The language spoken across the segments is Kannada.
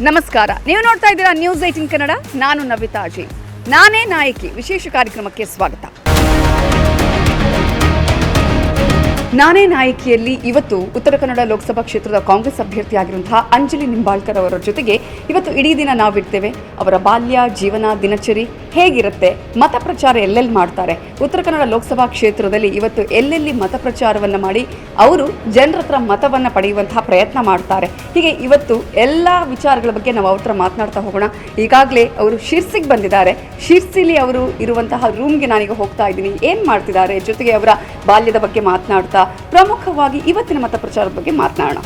ನಮಸ್ಕಾರ, ನೀವು ನೋಡ್ತಾ ಇದ್ದೀರಾ ನ್ಯೂಸ್ 18 ಕನ್ನಡ. ನಾನು ನವಿತಾ ಅಜಿ. ನಾನೇ ನಾಯಕಿ ವಿಶೇಷ ಕಾರ್ಯಕ್ರಮಕ್ಕೆ ಸ್ವಾಗತ. ನಾನೇ ನಾಯಕಿಯಲ್ಲಿ ಇವತ್ತು ಉತ್ತರ ಕನ್ನಡ ಲೋಕಸಭಾ ಕ್ಷೇತ್ರದ ಕಾಂಗ್ರೆಸ್ ಅಭ್ಯರ್ಥಿಯಾಗಿರುವಂತಹ ಅಂಜಲಿ ನಿಂಬಾಳ್ಕರ್ ಅವರ ಜೊತೆಗೆ ಇವತ್ತು ಇಡೀ ದಿನ ನಾವಿರ್ತೇವೆ. ಅವರ ಬಾಲ್ಯ ಜೀವನ ದಿನಚರಿ ಹೇಗಿರುತ್ತೆ, ಮತ ಪ್ರಚಾರ ಎಲ್ಲೆಲ್ಲಿ ಮಾಡ್ತಾರೆ, ಉತ್ತರ ಕನ್ನಡ ಲೋಕಸಭಾ ಕ್ಷೇತ್ರದಲ್ಲಿ ಇವತ್ತು ಎಲ್ಲೆಲ್ಲಿ ಮತ ಪ್ರಚಾರವನ್ನು ಮಾಡಿ ಅವರು ಜನರ ಹತ್ರ ಮತವನ್ನು ಪಡೆಯುವಂತಹ ಪ್ರಯತ್ನ ಮಾಡ್ತಾರೆ. ಹೀಗೆ ಇವತ್ತು ಎಲ್ಲ ವಿಚಾರಗಳ ಬಗ್ಗೆ ನಾವು ಅವ್ರ ಹತ್ರ ಮಾತನಾಡ್ತಾ ಹೋಗೋಣ. ಈಗಾಗಲೇ ಅವರು ಶಿರ್ಸಿಗೆ ಬಂದಿದ್ದಾರೆ. ಶಿರ್ಸಿಲಿ ಅವರು ಇರುವಂತಹ ರೂಮ್ಗೆ ನಾನೀಗ ಹೋಗ್ತಾ ಇದ್ದೀನಿ. ಏನು ಮಾಡ್ತಿದ್ದಾರೆ, ಜೊತೆಗೆ ಅವರ ಬಾಲ್ಯದ ಬಗ್ಗೆ ಮಾತನಾಡ್ತಾ ಪ್ರಮುಖವಾಗಿ ಇವತ್ತಿನ ಮತ ಪ್ರಚಾರದ ಬಗ್ಗೆ ಮಾತನಾಡೋಣ.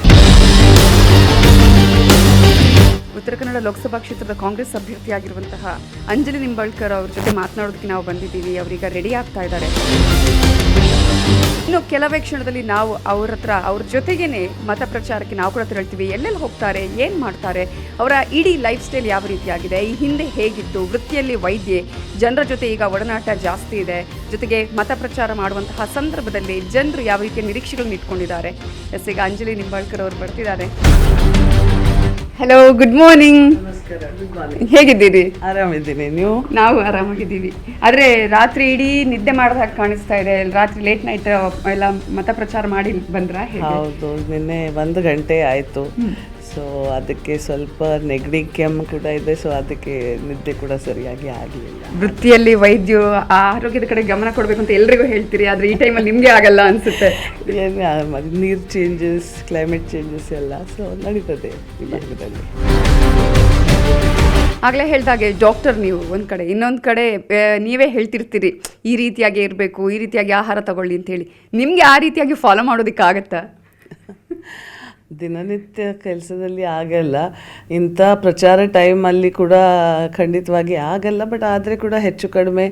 ಉತ್ತರ ಕನ್ನಡ ಲೋಕಸಭಾ ಕ್ಷೇತ್ರದ ಕಾಂಗ್ರೆಸ್ ಅಭ್ಯರ್ಥಿಯಾಗಿರುವಂತಹ ಅಂಜಲಿ ನಿಂಬಾಳ್ಕರ್ ಅವ್ರ ಜೊತೆ ಮಾತನಾಡೋದಕ್ಕೆ ನಾವು ಬಂದಿದ್ದೀವಿ. ಅವರೀಗ ರೆಡಿ ಆಗ್ತಾ ಇದ್ದಾರೆ. ಇನ್ನು ಕೆಲವೇ ಕ್ಷಣದಲ್ಲಿ ನಾವು ಅವ್ರ ಜೊತೆಗೇನೆ ಮತ ಪ್ರಚಾರಕ್ಕೆ ನಾವು ಕೂಡ ತೆರಳ್ತೀವಿ. ಎಲ್ಲೆಲ್ಲಿ ಹೋಗ್ತಾರೆ, ಏನು ಮಾಡ್ತಾರೆ, ಅವರ ಇಡೀ ಲೈಫ್ ಸ್ಟೈಲ್ ಯಾವ ರೀತಿಯಾಗಿದೆ, ಈ ಹಿಂದೆ ಹೇಗಿತ್ತು, ವೃತ್ತಿಯಲ್ಲಿ ವೈದ್ಯೆ, ಜನರ ಜೊತೆ ಈಗ ಒಡನಾಟ ಜಾಸ್ತಿ ಇದೆ, ಜೊತೆಗೆ ಮತ ಪ್ರಚಾರ ಮಾಡುವಂತಹ ಸಂದರ್ಭದಲ್ಲಿ ಜನರು ಯಾವ ರೀತಿಯ ನಿರೀಕ್ಷೆಗಳನ್ನು ಇಟ್ಕೊಂಡಿದ್ದಾರೆ. ಈಗ ಅಂಜಲಿ ನಿಂಬಾಳ್ಕರ್ ಅವರು ಬರ್ತಿದ್ದಾರೆ. Hello, good morning. ಹೇಗಿದ್ದೀರಿ? ಆರಾಮಿದ್ದೀನಿ. ನೀವು? ನಾವು ಆರಾಮಾಗಿದ್ದೀವಿ. ಆದರೆ ರಾತ್ರಿ ಇಡೀ ನಿದ್ದೆ ಮಾಡಿದ ಹಾಗೆ ಕಾಣಿಸ್ತಾ ಇದೆ. ರಾತ್ರಿ ಲೇಟ್ ನೈಟ್ ಎಲ್ಲ ಮತ ಪ್ರಚಾರ ಮಾಡಿ ಬಂದ್ರಾ? ಹೌದು, ನಿನ್ನೆ 1 ಗಂಟೆ ಆಯಿತು. ಸೊ ಅದಕ್ಕೆ ಸ್ವಲ್ಪ ನೆಗಡಿ ಕೆಮ್ಮು ಕೂಡ ಇದೆ. ಸೊ ಅದಕ್ಕೆ ನಿದ್ದೆ ಕೂಡ ಸರಿಯಾಗಿ ಆಗಲಿಲ್ಲ. ವೃತ್ತಿಯಲ್ಲಿ ವೈದ್ಯರು ಆರೋಗ್ಯದ ಕಡೆ ಗಮನ ಕೊಡಬೇಕು ಅಂತ ಎಲ್ರಿಗೂ ಹೇಳ್ತೀರಿ, ಆದರೆ ಈ ಟೈಮಲ್ಲಿ ನಿಮಗೆ ಆಗಲ್ಲ ಅನಿಸುತ್ತೆ. ಏನು ನೀರು ಚೇಂಜಸ್, ಕ್ಲೈಮೇಟ್ ಚೇಂಜಸ್ ಎಲ್ಲ ಸೊ ನಡೀತದೆ ಈ ಭಾಗದಲ್ಲಿ. ಆಗಲೇ ಹೇಳ್ದಾಗೆ ಡಾಕ್ಟರ್ ನೀವು ಒಂದು ಕಡೆ, ಇನ್ನೊಂದು ಕಡೆ ನೀವೇ ಹೇಳ್ತಿರ್ತೀರಿ ಈ ರೀತಿಯಾಗಿ ಇರಬೇಕು, ಈ ರೀತಿಯಾಗಿ ಆಹಾರ ತಗೊಳ್ಳಿ ಅಂತೇಳಿ. ನಿಮಗೆ ಆ ರೀತಿಯಾಗಿ ಫಾಲೋ ಮಾಡೋದಕ್ಕಾಗತ್ತಾ? ದಿನನಿತ್ಯ ಕೆಲಸದಲ್ಲಿ ಆಗಲ್ಲ, ಇಂಥ ಪ್ರಚಾರ ಟೈಮಲ್ಲಿ ಕೂಡ ಖಂಡಿತವಾಗಿ ಆಗಲ್ಲ. ಬಟ್ ಆದರೆ ಕೂಡ ಹೆಚ್ಚು ಕಡಿಮೆ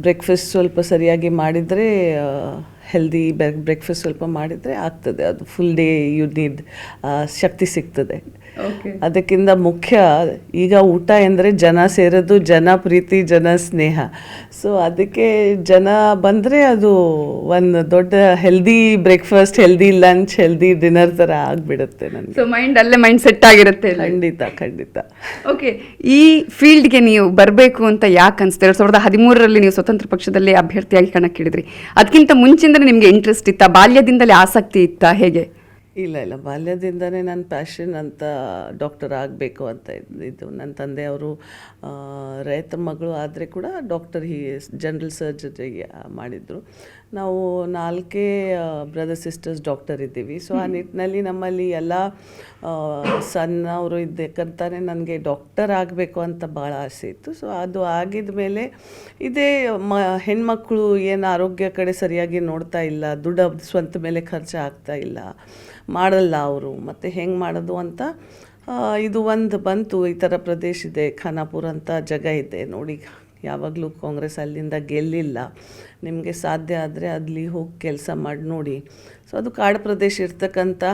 ಬ್ರೇಕ್ಫಾಸ್ಟ್ ಸ್ವಲ್ಪ ಸರಿಯಾಗಿ ಮಾಡಿದರೆ, ಹೆಲ್ದಿ ಬ್ರೇಕ್ಫಾಸ್ಟ್ ಸ್ವಲ್ಪ ಮಾಡಿದರೆ ಆಗ್ತದೆ. ಅದು ಫುಲ್ ಡೇ ಯು ನೀಡ್ ಶಕ್ತಿ ಸಿಗ್ತದೆ. ಅದಕ್ಕಿಂತ ಮುಖ್ಯ ಈಗ ಊಟ ಎಂದರೆ ಜನ ಸೇರೋದು, ಜನ ಪ್ರೀತಿ, ಜನ ಸ್ನೇಹ. ಸೊ ಅದಕ್ಕೆ ಜನ ಬಂದರೆ ಅದು ಒಂದು ದೊಡ್ಡ healthy breakfast, healthy lunch, healthy dinner ಥರ ಆಗಿಬಿಡುತ್ತೆ ನನಗೆ. ಸೊ ಅಲ್ಲೇ ಮೈಂಡ್ ಸೆಟ್ ಆಗಿರುತ್ತೆ. ಖಂಡಿತ. ಓಕೆ, ಈ ಫೀಲ್ಡ್ಗೆ ನೀವು ಬರಬೇಕು ಅಂತ ಯಾಕೆ ಅನಿಸ್ತೀರ? 2013ರಲ್ಲಿ ನೀವು ಸ್ವತಂತ್ರ ಪಕ್ಷದಲ್ಲಿ ಅಭ್ಯರ್ಥಿಯಾಗಿ ಕಣಕ್ಕಿಳಿದ್ರಿ. ಅದಕ್ಕಿಂತ ಮುಂಚಿಂದಲೇ ನಿಮಗೆ ಇಂಟ್ರೆಸ್ಟ್ ಇತ್ತಾ? ಬಾಲ್ಯದಿಂದಲೇ ಆಸಕ್ತಿ ಇತ್ತಾ, ಹೇಗೆ? ಇಲ್ಲ, ಬಾಲ್ಯದಿಂದನೇ ನನ್ನ ಪ್ಯಾಷನ್ ಅಂತ ಡಾಕ್ಟರ್ ಆಗಬೇಕು ಅಂತ ಇದ್ದು. ನನ್ನ ತಂದೆಯವರು ರೈತರ ಮಗಳು ಆದರೆ ಕೂಡ ಡಾಕ್ಟರ್ ಜನರಲ್ ಸರ್ಜರಿ ಮಾಡಿದರು. ನಾವು 4 ಬ್ರದರ್ ಸಿಸ್ಟರ್ಸ್ ಡಾಕ್ಟರ್ ಇದ್ದೀವಿ. ಸೊ ಆ ನಿಟ್ಟಿನಲ್ಲಿ ನಮ್ಮಲ್ಲಿ ಎಲ್ಲ ಸಣ್ಣವರು ಇದ್ದಕ್ಕಂತಾನೆ ನನಗೆ ಡಾಕ್ಟರ್ ಆಗಬೇಕು ಅಂತ ಭಾಳ ಆಸೆ ಇತ್ತು. ಸೊ ಅದು ಆಗಿದ ಮೇಲೆ ಇದೇ ಹೆಣ್ಮಕ್ಳು ಏನು ಆರೋಗ್ಯ ಕಡೆ ಸರಿಯಾಗಿ ನೋಡ್ತಾ ಇಲ್ಲ, ದುಡ್ಡು ಸ್ವಂತ ಮೇಲೆ ಖರ್ಚು ಆಗ್ತಾ ಇಲ್ಲ, ಮಾಡಲ್ಲ ಅವರು, ಮತ್ತು ಹೆಂಗೆ ಮಾಡೋದು ಅಂತ ಇದು ಒಂದು ಬಂತು. ಈ ಥರ ಪ್ರದೇಶ ಇದೆ, ಖಾನಾಪುರ ಅಂತ ಜಾಗ ಇದೆ ನೋಡಿ. ಯಾವಾಗಲೂ ಕಾಂಗ್ರೆಸ್ ಅಲ್ಲಿಂದ ಗೆಲ್ಲಿಲ್ಲ. ನಿಮಗೆ ಸಾಧ್ಯ ಆದರೆ ಅಲ್ಲಿ ಹೋಗಿ ಕೆಲಸ ಮಾಡಿ ನೋಡಿ. ಸೊ ಅದು ಕಾಡು ಪ್ರದೇಶ ಇರ್ತಕ್ಕಂಥ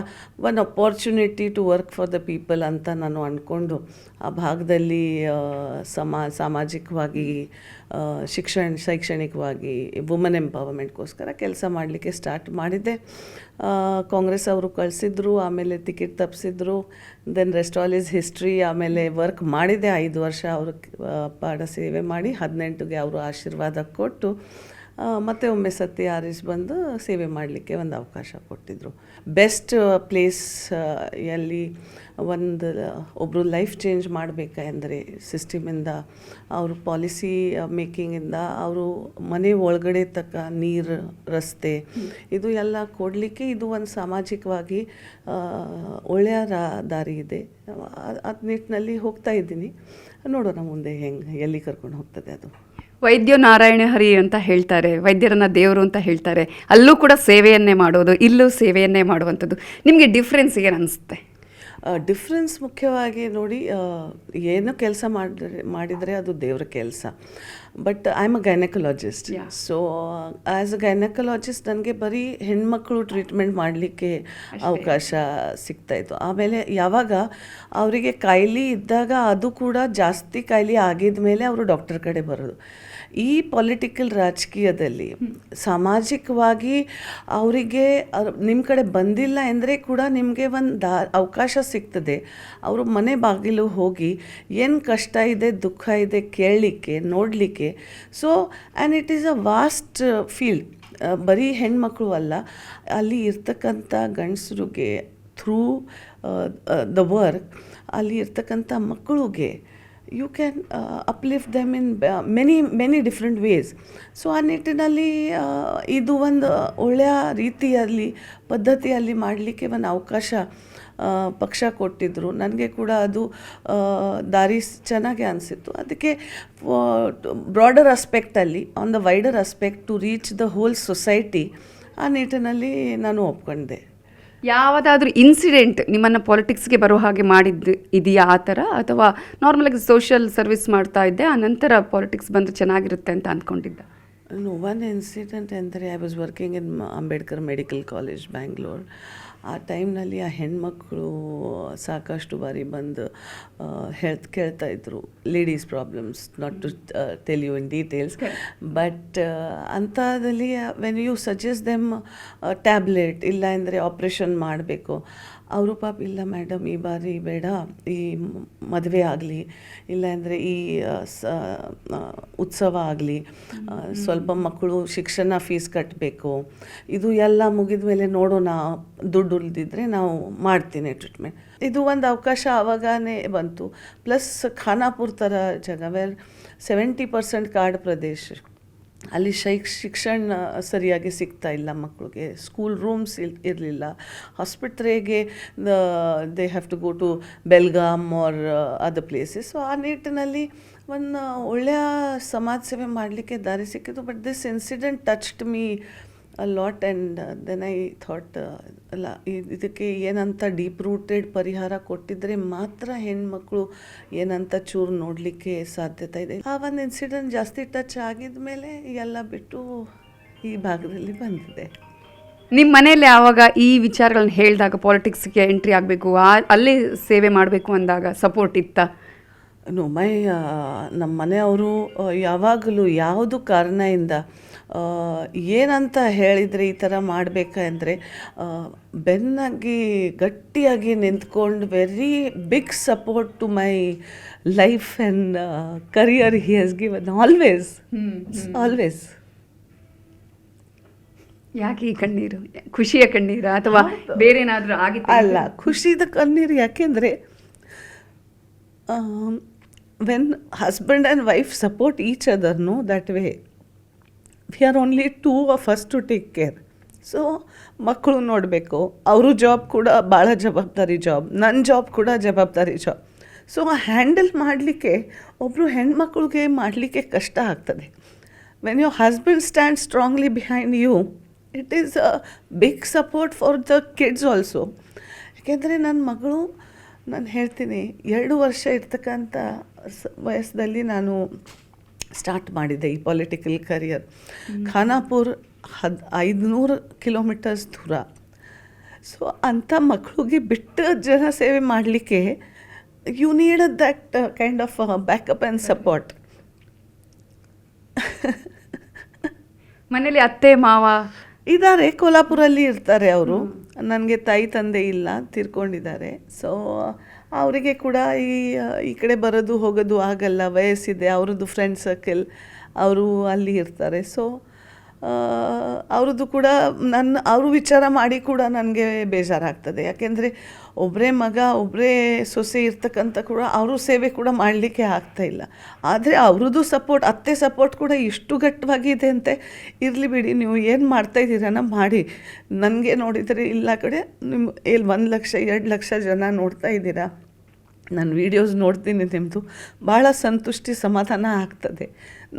one opportunity to work for the people ಅಂತ ನಾನು ಅಂದ್ಕೊಂಡು ಆ ಭಾಗದಲ್ಲಿ ಸಾಮಾಜಿಕವಾಗಿ, ಶೈಕ್ಷಣಿಕವಾಗಿ, ವುಮನ್ ಎಂಪವರ್ಮೆಂಟ್ಗೋಸ್ಕರ ಕೆಲಸ ಮಾಡಲಿಕ್ಕೆ ಸ್ಟಾರ್ಟ್ ಮಾಡಿದ್ದೆ. ಕಾಂಗ್ರೆಸ್ ಅವರು ಕಳಿಸಿದ್ರು, ಆಮೇಲೆ ಟಿಕೆಟ್ ತಪ್ಪಿಸಿದ್ರು. Then rest all is history. ಆಮೇಲೆ ವರ್ಕ್ ಮಾಡಿದೆ 5 ವರ್ಷ. ಅವರು ಪಾಡ ಸೇವೆ ಮಾಡಿ 18ಗೆ ಅವರು ಆಶೀರ್ವಾದ ಕೊಟ್ಟು ಮತ್ತೆ ಒಮ್ಮೆ ಸತ್ಯ ಆರಿಸಿ ಬಂದು ಸೇವೆ ಮಾಡಲಿಕ್ಕೆ ಒಂದು ಅವಕಾಶ ಕೊಟ್ಟಿದ್ದರು. ಬೆಸ್ಟ್ ಪ್ಲೇಸ್ ಎಲ್ಲಿ ಒಬ್ಬರು ಲೈಫ್ ಚೇಂಜ್ ಮಾಡಬೇಕೆಂದರೆ ಸಿಸ್ಟಮಿಂದ, ಅವರು ಪಾಲಿಸಿ ಮೇಕಿಂಗಿಂದ, ಅವರು ಮನೆ ಒಳಗಡೆ ತಕ್ಕ ನೀರು, ರಸ್ತೆ, ಇದು ಎಲ್ಲ ಕೊಡಲಿಕ್ಕೆ ಇದು ಒಂದು ಸಾಮಾಜಿಕವಾಗಿ ಒಳ್ಳೆಯ ದಾರಿ ಇದೆ. ಅದು ನಿಟ್ಟಿನಲ್ಲಿ ಹೋಗ್ತಾ ಇದ್ದೀನಿ. ನೋಡೋಣ ಮುಂದೆ ಎಲ್ಲಿ ಕರ್ಕೊಂಡು ಹೋಗ್ತದೆ ಅದು. ವೈದ್ಯ ನಾರಾಯಣ ಹರಿ ಅಂತ ಹೇಳ್ತಾರೆ, ವೈದ್ಯರನ್ನ ದೇವರು ಅಂತ ಹೇಳ್ತಾರೆ. ಅಲ್ಲೂ ಕೂಡ ಸೇವೆಯನ್ನೇ ಮಾಡೋದು, ಇಲ್ಲೂ ಸೇವೆಯನ್ನೇ ಮಾಡುವಂಥದ್ದು. ನಿಮಗೆ ಡಿಫ್ರೆನ್ಸ್ ಏನು ಅನಿಸುತ್ತೆ? ಡಿಫ್ರೆನ್ಸ್ ಮುಖ್ಯವಾಗಿ ನೋಡಿ, ಏನೋ ಕೆಲಸ ಮಾಡಿದರೆ ಅದು ದೇವ್ರ ಕೆಲಸ. But I am a gynaecologist. So as a gynaecologist ನನಗೆ ಬರೀ ಹೆಣ್ಮಕ್ಳು ಟ್ರೀಟ್ಮೆಂಟ್ ಮಾಡಲಿಕ್ಕೆ ಅವಕಾಶ ಸಿಗ್ತಾಯಿತ್ತು. ಆಮೇಲೆ ಯಾವಾಗ ಅವರಿಗೆ ಕಾಯಿಲೆ ಇದ್ದಾಗ, ಅದು ಕೂಡ ಜಾಸ್ತಿ ಕಾಯಿಲೆ ಆಗಿದ ಮೇಲೆ ಅವರು ಡಾಕ್ಟರ್ ಕಡೆ ಬರೋದು. ಈ ಪೊಲಿಟಿಕಲ್ ರಾಜಕೀಯದಲ್ಲಿ ಸಾಮಾಜಿಕವಾಗಿ ಅವರಿಗೆ ನಿಮ್ಮ ಕಡೆ ಬಂದಿಲ್ಲ ಅಂದರೆ ಕೂಡ ನಿಮಗೆ ಒಂದು ಅವಕಾಶ ಸಿಗ್ತದೆ ಅವರು ಮನೆ ಬಾಗಿಲು ಹೋಗಿ ಏನು ಕಷ್ಟ ಇದೆ ದುಃಖ ಇದೆ ಕೇಳಲಿಕ್ಕೆ ನೋಡಲಿಕ್ಕೆ. So and it is a vast field. ಬರೀ ಹೆಣ್ಮಕ್ಳು ಅಲ್ಲ, ಅಲ್ಲಿ ಇರ್ತಕ್ಕಂಥ ಗಂಡಸರಿಗೆ ಥ್ರೂ ದ ವರ್ಕ್ ಅಲ್ಲಿ ಇರ್ತಕ್ಕಂಥ ಮಕ್ಕಳಿಗೆ you can uplift them in many different ways. So ಆ ನಿಟ್ಟಿನಲ್ಲಿ ಇದು ಒಂದು ಒಳ್ಳೆಯ ರೀತಿಯಲ್ಲಿ ಪದ್ಧತಿಯಲ್ಲಿ ಮಾಡಲಿಕ್ಕೆ ಒಂದು ಅವಕಾಶ ಪಕ್ಷ ಕೊಟ್ಟಿದ್ದರು. ನನಗೆ ಕೂಡ ಅದು ದಾರಿ ಚೆನ್ನಾಗೆ ಅನಿಸಿತ್ತು. ಅದಕ್ಕೆ ಬ್ರಾಡರ್ ಆಸ್ಪೆಕ್ಟಲ್ಲಿ on the wider aspect to reach the whole society, ಆ ನಿಟ್ಟಿನಲ್ಲಿ ನಾನು ಒಪ್ಕೊಂಡೆ. ಯಾವುದಾದ್ರೂ ಇನ್ಸಿಡೆಂಟ್ ನಿಮ್ಮನ್ನು ಪಾಲಿಟಿಕ್ಸ್ಗೆ ಬರೋ ಹಾಗೆ ಮಾಡಿದ್ದು ಇದೆಯಾ ಆ ಥರ, ಅಥವಾ ನಾರ್ಮಲಾಗಿ ಸೋಷಿಯಲ್ ಸರ್ವಿಸ್ ಮಾಡ್ತಾ ಇದ್ದೆ ಆ ನಂತರ ಪಾಲಿಟಿಕ್ಸ್ ಬಂದರೆ ಚೆನ್ನಾಗಿರುತ್ತೆ ಅಂತ ಅಂದ್ಕೊಂಡಿದ್ದ? ಒನ್ ಇನ್ಸಿಡೆಂಟ್ ಅಂದರೆ I was working in Ambedkar medical college Bangalore. ಆ ಟೈಮ್ನಲ್ಲಿ ಆ ಹೆಣ್ಮಕ್ಳು ಸಾಕಷ್ಟು ಬಾರಿ ಬಂದು ಕೇಳ್ತಾ ಇದ್ದರು ladies problems, not to tell you in details, but ಅಂಥದ್ರಲ್ಲಿ when you suggest them tablet ಇಲ್ಲ ಅಂದರೆ ಆಪ್ರೇಷನ್ ಮಾಡಬೇಕು, ಅವರು ಪಾಪ ಇಲ್ಲ ಮೇಡಮ್ ಈ ಬಾರಿ ಬೇಡ, ಈ ಮದುವೆ ಆಗಲಿ ಇಲ್ಲ ಅಂದರೆ ಈ ಉತ್ಸವ ಆಗಲಿ, ಸ್ವಲ್ಪ ಮಕ್ಕಳು ಶಿಕ್ಷಣ ಫೀಸ್ ಕಟ್ಟಬೇಕು, ಇದು ಎಲ್ಲ ಮುಗಿದ ಮೇಲೆ ನೋಡೋಣ, ದುಡ್ಡು ಉಳಿದಿದ್ರೆ ನಾವು ಮಾಡ್ತೀನಿ ಟ್ರೀಟ್ಮೆಂಟ್. ಇದು ಒಂದು ಅವಕಾಶ ಆವಾಗನೇ ಬಂತು. ಪ್ಲಸ್ ಖಾನಾಪುರ ಥರ ಜಾಗ ವೇರ್ 70% ಕಾಡು ಪ್ರದೇಶ, ಅಲ್ಲಿ ಶಿಕ್ಷಣ ಸರಿಯಾಗಿ ಸಿಗ್ತಾ ಇಲ್ಲ ಮಕ್ಕಳಿಗೆ, ಸ್ಕೂಲ್ ರೂಮ್ಸ್ ಇರಲಿಲ್ಲ, ಆಸ್ಪತ್ರೆಗೆ they have to go to Belgaum or other places. So ಆ ನಿಟ್ಟಿನಲ್ಲಿ ಒಂದು ಒಳ್ಳೆಯ ಸಮಾಜ ಸೇವೆ ಮಾಡಲಿಕ್ಕೆ ದಾರಿ ಸಿಕ್ಕಿತು. But this incident touched me a lot and then I thought ಅಲ್ಲ, ಇದಕ್ಕೆ ಏನಂತ ಡೀಪ್ ರೂಟೆಡ್ ಪರಿಹಾರ ಕೊಟ್ಟಿದ್ರೆ ಮಾತ್ರ ಹೆಣ್ಮಕ್ಳು ಏನಂತ ಚೂರು ನೋಡಲಿಕ್ಕೆ ಸಾಧ್ಯತೆ ಇದೆ. ಆ ಒಂದು ಇನ್ಸಿಡೆಂಟ್ ಜಾಸ್ತಿ ಟಚ್ ಆಗಿದ ಮೇಲೆ ಎಲ್ಲ ಬಿಟ್ಟು ಈ ಭಾಗದಲ್ಲಿ ಬಂದಿದೆ. ನಿಮ್ಮ ಮನೆಯಲ್ಲಿ ಆವಾಗ ಈ ವಿಚಾರಗಳನ್ನ ಹೇಳಿದಾಗ ಪಾಲಿಟಿಕ್ಸ್ಗೆ ಎಂಟ್ರಿ ಆಗಬೇಕು, ಅಲ್ಲೇ ಸೇವೆ ಮಾಡಬೇಕು ಅಂದಾಗ ಸಪೋರ್ಟ್ ಇತ್ತಾ? ನಮ್ಮ ಮನೆಯವರು ಯಾವಾಗಲೂ ಯಾವುದು ಕಾರಣದಿಂದ ಏನಂತ ಹೇಳಿದರೆ ಈ ಥರ ಮಾಡಬೇಕಂದ್ರೆ ಬೆನ್ನಾಗಿ ಗಟ್ಟಿಯಾಗಿ ನಿಂತ್ಕೊಂಡು very big support to my life and career he has given always. ಯಾಕೆ ಈ ಕಣ್ಣೀರು? ಖುಷಿಯ ಕಣ್ಣೀರು ಅಥವಾ ಬೇರೆ ಏನಾದರೂ ಆಗಿತ್ತು? ಅಲ್ಲ, ಖುಷಿದ ಕಣ್ಣೀರು. ಯಾಕೆಂದರೆ when husband and wife support each other, no that way we are only two of us to take care. So ಮಕ್ಕಳು ನೋಡಬೇಕು, ಅವರು ಜಾಬ್ ಕೂಡ ಭಾಳ ಜವಾಬ್ದಾರಿ ಜಾಬ್, ನನ್ನ ಜಾಬ್ ಕೂಡ ಜವಾಬ್ದಾರಿ ಜಾಬ್. ಸೊ ಹ್ಯಾಂಡಲ್ ಮಾಡಲಿಕ್ಕೆ ಒಬ್ಬರು ಹೆಣ್ಮಕ್ಳಿಗೆ ಮಾಡಲಿಕ್ಕೆ ಕಷ್ಟ ಆಗ್ತದೆ. When your husband stand strongly behind you, it is a big support for the kids also. ಯಾಕೆಂದರೆ ನನ್ನ ಮಗಳು, ನಾನು ಹೇಳ್ತೀನಿ, 2 ವರ್ಷ ಇರ್ತಕ್ಕಂಥ ವಯಸ್ಸಲ್ಲಿ ನಾನು ಸ್ಟಾರ್ಟ್ ಮಾಡಿದ್ದೆ ಈ ಪೊಲಿಟಿಕಲ್ ಕರಿಯರ್. ಖಾನಾಪುರ್ 500 ಕಿಲೋಮೀಟರ್ಸ್ ದೂರ. ಸೊ ಅಂಥ ಮಕ್ಕಳಿಗೆ ಬಿಟ್ಟು ಜನ ಸೇವೆ ಮಾಡಲಿಕ್ಕೆ you need that kind of backup and support. ಮನೇಲಿ ಅತ್ತೆ ಮಾವ ಇದ್ದಾರೆ, ಕೋಲ್ಹಾಪುರಲ್ಲಿ ಇರ್ತಾರೆ ಅವರು. ನನಗೆ ತಾಯಿ ತಂದೆ ಇಲ್ಲ, ತೀರ್ಕೊಂಡಿದ್ದಾರೆ. ಸೊ ಅವರಿಗೆ ಕೂಡ ಈ ಕಡೆ ಬರೋದು ಹೋಗೋದು ಆಗಲ್ಲ, ವಯಸ್ಸಿದೆ, ಅವ್ರದ್ದು ಫ್ರೆಂಡ್ ಸರ್ಕಲ್, ಅವರು ಅಲ್ಲಿ ಇರ್ತಾರೆ. ಸೊ ಅವ್ರದ್ದು ಕೂಡ ಅವರು ವಿಚಾರ ಮಾಡಿ ಕೂಡ ನನಗೆ ಬೇಜಾರಾಗ್ತದೆ. ಯಾಕೆಂದರೆ ಒಬ್ಬರೇ ಮಗ ಒಬ್ಬರೇ ಸೊಸೆ ಇರ್ತಕ್ಕಂಥ ಕೂಡ ಅವರು ಸೇವೆ ಕೂಡ ಮಾಡಲಿಕ್ಕೆ ಆಗ್ತಾಯಿಲ್ಲ. ಆದರೆ ಅವ್ರದ್ದು ಸಪೋರ್ಟ್, ಅತ್ತೆ ಸಪೋರ್ಟ್ ಕೂಡ ಇಷ್ಟು ಗಟ್ಟಿವಾಗಿದೆ ಅಂತೆ. ಇರಲಿ ಬಿಡಿ, ನೀವು ಏನು ಮಾಡ್ತಾಯಿದ್ದೀರನ ಮಾಡಿ, ನನಗೆ ನೋಡಿದರೆ ಇಲ್ಲ ಕಡೆ ನಿಮ್ಮ 1 ಲಕ್ಷ 2 ಲಕ್ಷ ಜನ ನೋಡ್ತಾ ಇದ್ದೀರಾ, ನಾನು ವೀಡಿಯೋಸ್ ನೋಡ್ತೀನಿ, ನಿಮ್ಮದು ಭಾಳ ಸಂತುಷ್ಟಿ ಸಮಾಧಾನ ಆಗ್ತದೆ.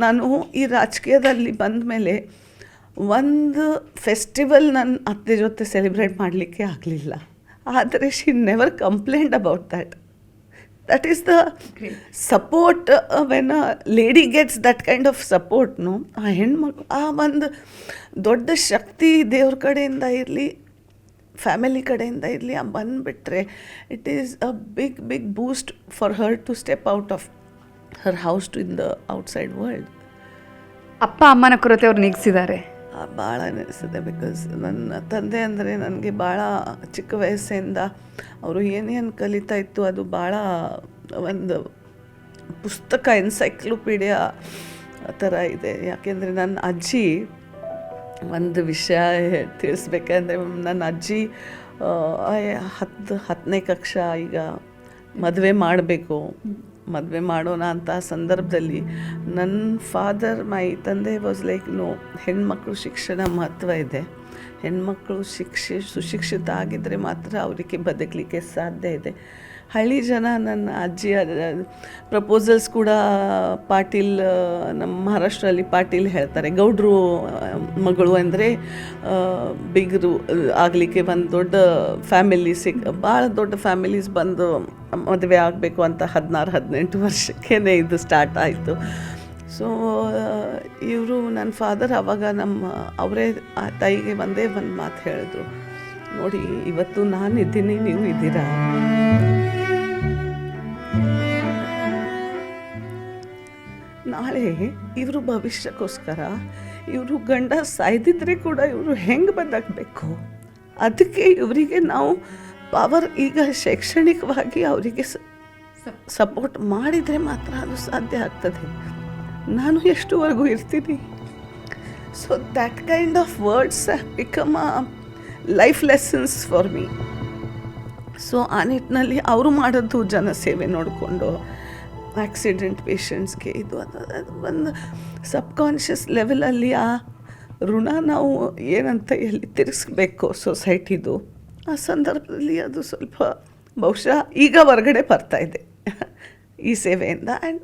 ನಾನು ಈ ರಾಜಕೀಯದಲ್ಲಿ ಬಂದ ಮೇಲೆ ಒಂದು ಫೆಸ್ಟಿವಲ್ ನನ್ನ ಅತ್ತೆ ಜೊತೆ ಸೆಲೆಬ್ರೇಟ್ ಮಾಡಲಿಕ್ಕೆ ಆಗಲಿಲ್ಲ. ಆದರೆ she never complaint about that. That is the support. When a lady gets that kind of ಸಪೋರ್ಟ್ನು, ಆ ಹೆಣ್ಮಕ್ಳು ಆ ಒಂದು ದೊಡ್ಡ ಶಕ್ತಿ ದೇವ್ರ ಕಡೆಯಿಂದ ಇರಲಿ, ಫ್ಯಾಮಿಲಿ ಕಡೆಯಿಂದ ಇರಲಿ, ಬಂದುಬಿಟ್ರೆ it is a big boost for her to step out of her house to in the outside world. ಅಪ್ಪ ಅಮ್ಮನ ಕೊರತೆ ಅವ್ರು ನೀಗಿಸಿದ್ದಾರೆ. ಭಾಳ ಅನಿಸ್ತದೆ. ಬಿಕಾಸ್ ನನ್ನ ತಂದೆ ಅಂದರೆ ನನಗೆ ಭಾಳ ಚಿಕ್ಕ ವಯಸ್ಸಿಂದ ಅವರು ಏನೇನು ಕಲಿತಾ ಇತ್ತು ಅದು ಭಾಳ ಒಂದು ಪುಸ್ತಕ ಎನ್ಸೈಕ್ಲೋಪೀಡಿಯಾ ಥರ ಇದೆ. ಯಾಕೆಂದರೆ ನನ್ನ ಅಜ್ಜಿ ಒಂದು ವಿಷಯ ತಿಳಿಸ್ಬೇಕಂದ್ರೆ, ನನ್ನ ಅಜ್ಜಿ 10ನೇ ಕಕ್ಷಾ ಈಗ ಮದುವೆ ಮಾಡೋಣ ಅಂತ ಸಂದರ್ಭದಲ್ಲಿ ನನ್ನ ತಂದೆ ವಾಸ್ ಲೈಕ್ ಹೆಣ್ಮಕ್ಳು ಶಿಕ್ಷಣ ಮಹತ್ವ ಇದೆ, ಹೆಣ್ಮಕ್ಳು ಸುಶಿಕ್ಷಿತ ಆಗಿದ್ದರೆ ಮಾತ್ರ ಅವರಿಗೆ ಬದುಕಲಿಕ್ಕೆ ಸಾಧ್ಯ ಇದೆ. ಹಳ್ಳಿ ಜನ ನನ್ನ ಅಜ್ಜಿಯ ಪ್ರಪೋಸಲ್ಸ್ ಕೂಡ ಪಾಟೀಲ್, ನಮ್ಮ ಮಹಾರಾಷ್ಟ್ರಲ್ಲಿ ಪಾಟೀಲ್ ಹೇಳ್ತಾರೆ, ಗೌಡ್ರು ಮಗಳು ಅಂದರೆ ಬಿಗರು ಆಗಲಿಕ್ಕೆ ಒಂದು ದೊಡ್ಡ ಫ್ಯಾಮಿಲಿ ಭಾಳ ದೊಡ್ಡ ಫ್ಯಾಮಿಲೀಸ್ ಬಂದು ಮದುವೆ ಆಗಬೇಕು ಅಂತ 16-18 ವರ್ಷಕ್ಕೇ ಇದು ಸ್ಟಾರ್ಟ್ ಆಯಿತು. ಸೊ ಇವರು ನನ್ನ ಫಾದರ್ ಆವಾಗ ಅವರೇ ತಾಯಿಗೆ ಒಂದೇ ಒಂದು ಮಾತು ಹೇಳಿದ್ರು, ನೋಡಿ ಇವತ್ತು ನಾನಿದ್ದೀನಿ, ನೀವು ಇದ್ದೀರಾ, ನಾಳೆ ಇವರು ಭವಿಷ್ಯಕ್ಕೋಸ್ಕರ ಇವರು ಗಂಡ ಸಾಯ್ದಿದ್ರೆ ಕೂಡ ಇವರು ಹೆಂಗೆ ಬದುಕಬೇಕು, ಅದಕ್ಕೆ ಇವರಿಗೆ ನಾವು ಪವರ್ ಈಗ ಶೈಕ್ಷಣಿಕವಾಗಿ ಅವರಿಗೆ ಸಪೋರ್ಟ್ ಮಾಡಿದರೆ ಮಾತ್ರ ಅದು ಸಾಧ್ಯ ಆಗ್ತದೆ. ನಾನು ಎಷ್ಟುವರೆಗೂ ಇರ್ತೀನಿ. So that kind of words become a life lessons for me. So ಆ ನಿಟ್ಟಿನಲ್ಲಿ ಅವರು ಮಾಡೋದು ಜನಸೇವೆ ನೋಡಿಕೊಂಡು ಆಕ್ಸಿಡೆಂಟ್ ಪೇಷಂಟ್ಸ್ಗೆ ಇದು ಒಂದು ಸಬ್ಕಾನ್ಷಿಯಸ್ ಲೆವೆಲಲ್ಲಿ ಆ ಋಣ ನಾವು ಏನಂತ ಎಲ್ಲಿ ತಿರ್ಗಿಸ್ಬೇಕು ಸೊಸೈಟಿದು, ಆ ಸಂದರ್ಭದಲ್ಲಿ ಅದು ಸ್ವಲ್ಪ ಬಹುಶಃ ಈಗ ಹೊರಗಡೆ ಬರ್ತಾಯಿದೆ ಈ ಸೇವೆಯಿಂದ. ಆ್ಯಂಡ್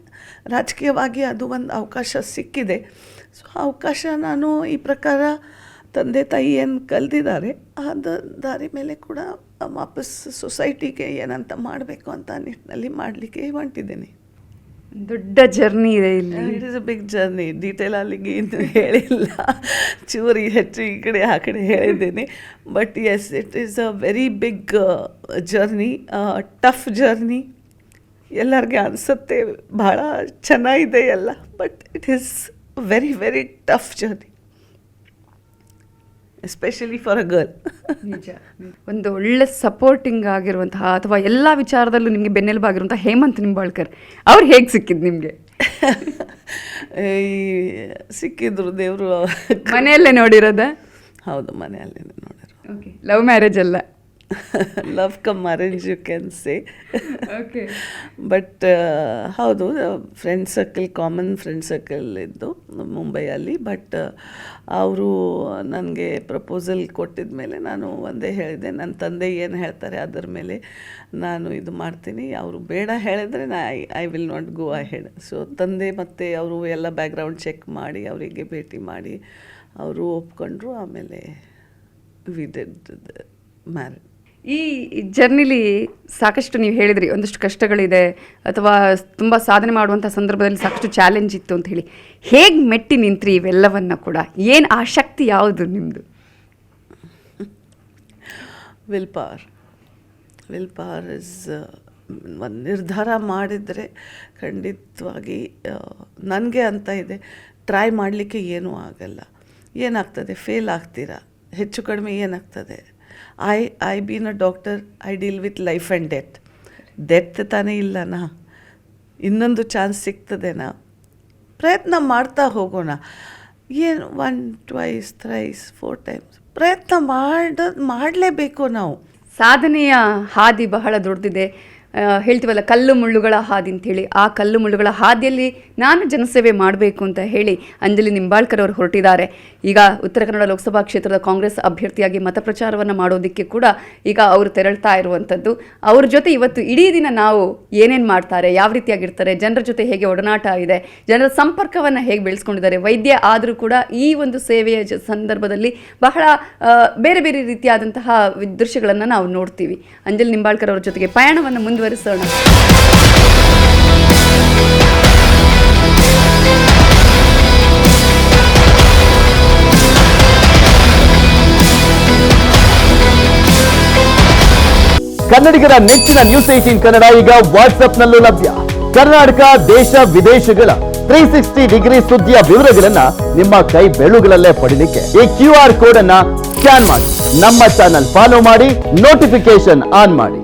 ರಾಜಕೀಯವಾಗಿ ಅದು ಒಂದು ಅವಕಾಶ ಸಿಕ್ಕಿದೆ. ಸೊ ಅವಕಾಶ ನಾನು ಈ ಪ್ರಕಾರ ತಂದೆ ತಾಯಿ ಏನು ಕಲ್ತಿದ್ದಾರೆ ಅದು ದಾರಿ ಮೇಲೆ ಕೂಡ ವಾಪಸ್ ಸೊಸೈಟಿಗೆ ಏನಂತ ಮಾಡಬೇಕು ಅಂತ ನಿಟ್ಟಿನಲ್ಲಿ ಮಾಡಲಿಕ್ಕೆ ಹೊಂಟಿದ್ದೀನಿ. ದೊಡ್ಡ ಜರ್ನಿ ಇದೆ ಇಲ್ಲಿ. It is a big journey. Detail ಅಲ್ಲಿಗೆ ಇನ್ನು ಹೇಳಿಲ್ಲ, ಚೂರಿ ಹೆಚ್ಚು ಈ ಕಡೆ ಆ ಕಡೆ ಹೇಳಿದ್ದೀನಿ. But yes, it is a very big journey, tough journey. ಎಲ್ಲರಿಗೆ ಅನಿಸುತ್ತೆ ಭಾಳ ಚೆನ್ನಾಗಿದೆ ಎಲ್ಲ, but it is very very tough journey, especially for a girl. ನಿಜ. ಒಂದು ಒಳ್ಳೆ ಸಪೋರ್ಟಿಂಗ್ ಆಗಿರುವಂತಹ ಅಥವಾ ಎಲ್ಲ ವಿಚಾರದಲ್ಲೂ ನಿಮಗೆ ಬೆನ್ನೆಲುಬಾಗಿರುವಂತಹ ಹೇಮಂತ್ ನಿಂಬಾಳ್ಕರ್ ಅವ್ರು ಹೇಗೆ ಸಿಕ್ಕಿದ್ದು ನಿಮಗೆ? ಸಿಕ್ಕಿದ್ರು ದೇವರು. ಮನೆಯಲ್ಲೇ ನೋಡಿರೋದ? ಹೌದು, ಮನೆಯಲ್ಲೇ ನೋಡಿರೋ. ಓಕೆ, ಲವ್ ಮ್ಯಾರೇಜ್ ಅಲ್ಲ? Love come arrange you can say. Okay. But ಹೌದು, friend circle, common friend circle ಇದ್ದು ಮುಂಬೈಯಲ್ಲಿ. ಬಟ್ ಅವರು ನನಗೆ ಪ್ರಪೋಸಲ್ ಕೊಟ್ಟಿದ ಮೇಲೆ ನಾನು ಒಂದೇ ಹೇಳಿದೆ, ನನ್ನ ತಂದೆ ಏನು ಹೇಳ್ತಾರೆ ಅದರ ಮೇಲೆ ನಾನು ಇದು ಮಾಡ್ತೀನಿ, ಅವರು ಬೇಡ ಹೇಳಿದ್ರೆ I will not go ahead. So ತಂದೆ ಮತ್ತು ಅವರು ಎಲ್ಲ ಬ್ಯಾಕ್ಗ್ರೌಂಡ್ ಚೆಕ್ ಮಾಡಿ ಅವರಿಗೆ ಭೇಟಿ ಮಾಡಿ ಅವರು ಒಪ್ಕೊಂಡ್ರು. ಆಮೇಲೆ ವಿ ಡಿಡ್ ಮ್ಯಾರೇಜ್. ಈ ಜರ್ನಿಲಿ ಸಾಕಷ್ಟು ನೀವು ಹೇಳಿದ್ರಿ, ಒಂದಷ್ಟು ಕಷ್ಟಗಳಿದೆ ಅಥವಾ ತುಂಬ ಸಾಧನೆ ಮಾಡುವಂಥ ಸಂದರ್ಭದಲ್ಲಿ ಸಾಕಷ್ಟು ಚಾಲೆಂಜ್ ಇತ್ತು ಅಂತ ಹೇಳಿ. ಹೇಗೆ ಮೆಟ್ಟಿ ನಿಂತ್ರಿ ಇವೆಲ್ಲವನ್ನು ಕೂಡ? ಏನು ಆ ಶಕ್ತಿ ಯಾವುದು ನಿಮ್ಮದು? ವಿಲ್ ಪವರ್ ಇಸ್ ಒಂದು ನಿರ್ಧಾರ ಮಾಡಿದರೆ ಖಂಡಿತವಾಗಿ ನನಗೆ ಅಂತ ಇದೆ, ಟ್ರೈ ಮಾಡಲಿಕ್ಕೆ ಏನೂ ಆಗಲ್ಲ. ಏನಾಗ್ತದೆ, ಫೇಲ್ ಆಗ್ತೀರಾ, ಹೆಚ್ಚು ಕಡಿಮೆ ಏನಾಗ್ತದೆ. I been a doctor, I deal with life and death ತಾನೇ ಇಲ್ಲನಾ, ಇನ್ನೊಂದು ಚಾನ್ಸ್ ಸಿಗ್ತದೇನಾ, ಪ್ರಯತ್ನ ಮಾಡ್ತಾ ಹೋಗೋಣ. ಏನು 1 2 3 4 ಟೈಮ್ಸ್ ಪ್ರಯತ್ನ ಮಾಡಲೇಬೇಕು ನಾವು. ಸಾಧನೆಯ ಹಾದಿ ಬಹಳ ದೊಡ್ಡದಿದೆ. ಹೇಳ್ತೀವಲ್ಲ ಕಲ್ಲು ಮುಳ್ಳುಗಳ ಹಾದಿ ಅಂಥೇಳಿ, ಆ ಕಲ್ಲು ಮುಳ್ಳುಗಳ ಹಾದಿಯಲ್ಲಿ ನಾನು ಜನಸೇವೆ ಮಾಡಬೇಕು ಅಂತ ಹೇಳಿ ಅಂಜಲಿ ನಿಂಬಾಳ್ಕರ್ ಅವರು ಹೊರಟಿದ್ದಾರೆ. ಈಗ ಉತ್ತರ ಕನ್ನಡ ಲೋಕಸಭಾ ಕ್ಷೇತ್ರದ ಕಾಂಗ್ರೆಸ್ ಅಭ್ಯರ್ಥಿಯಾಗಿ ಮತ ಪ್ರಚಾರವನ್ನು ಮಾಡೋದಕ್ಕೆ ಕೂಡ ಈಗ ಅವರು ತೆರಳ್ತಾ ಇರುವಂಥದ್ದು. ಅವ್ರ ಜೊತೆ ಇವತ್ತು ಇಡೀ ದಿನ ನಾವು ಏನೇನು ಮಾಡ್ತಾರೆ, ಯಾವ ರೀತಿಯಾಗಿರ್ತಾರೆ, ಜನರ ಜೊತೆ ಹೇಗೆ ಒಡನಾಟ ಇದೆ, ಜನರ ಸಂಪರ್ಕವನ್ನು ಹೇಗೆ ಬೆಳೆಸ್ಕೊಂಡಿದ್ದಾರೆ, ವೈದ್ಯ ಆದರೂ ಕೂಡ ಈ ಒಂದು ಸೇವೆಯ ಸಂದರ್ಭದಲ್ಲಿ ಬಹಳ ಬೇರೆ ಬೇರೆ ರೀತಿಯಾದಂತಹ ದೃಶ್ಯಗಳನ್ನು ನಾವು ನೋಡ್ತೀವಿ. ಅಂಜಲಿ ನಿಂಬಾಳ್ಕರ್ ಅವರ ಜೊತೆಗೆ ಪಯಣವನ್ನು ಮುಂದುವರಿಸೋಣ. ಕನ್ನಡಿಗರ ನೆಚ್ಚಿನ ನ್ಯೂಸ್ 18 ಕನ್ನಡ ಈಗ ವಾಟ್ಸ್ಆಪ್ನಲ್ಲೂ ಲಭ್ಯ. ಕರ್ನಾಟಕ, ದೇಶ ವಿದೇಶಗಳ 360 ಡಿಗ್ರಿ ಸುದ್ದಿಯ ವಿವರಗಳನ್ನ ನಿಮ್ಮ ಕೈ ಬೆರಳುಗಳಲ್ಲೇ ಪಡಿಲಿಕ್ಕೆ ಈ QR ಕೋಡ್ ಅನ್ನ ಸ್ಕ್ಯಾನ್ ಮಾಡಿ, ನಮ್ಮ ಚಾನಲ್ ಫಾಲೋ ಮಾಡಿ, ನೋಟಿಫಿಕೇಶನ್ ಆನ್ ಮಾಡಿ.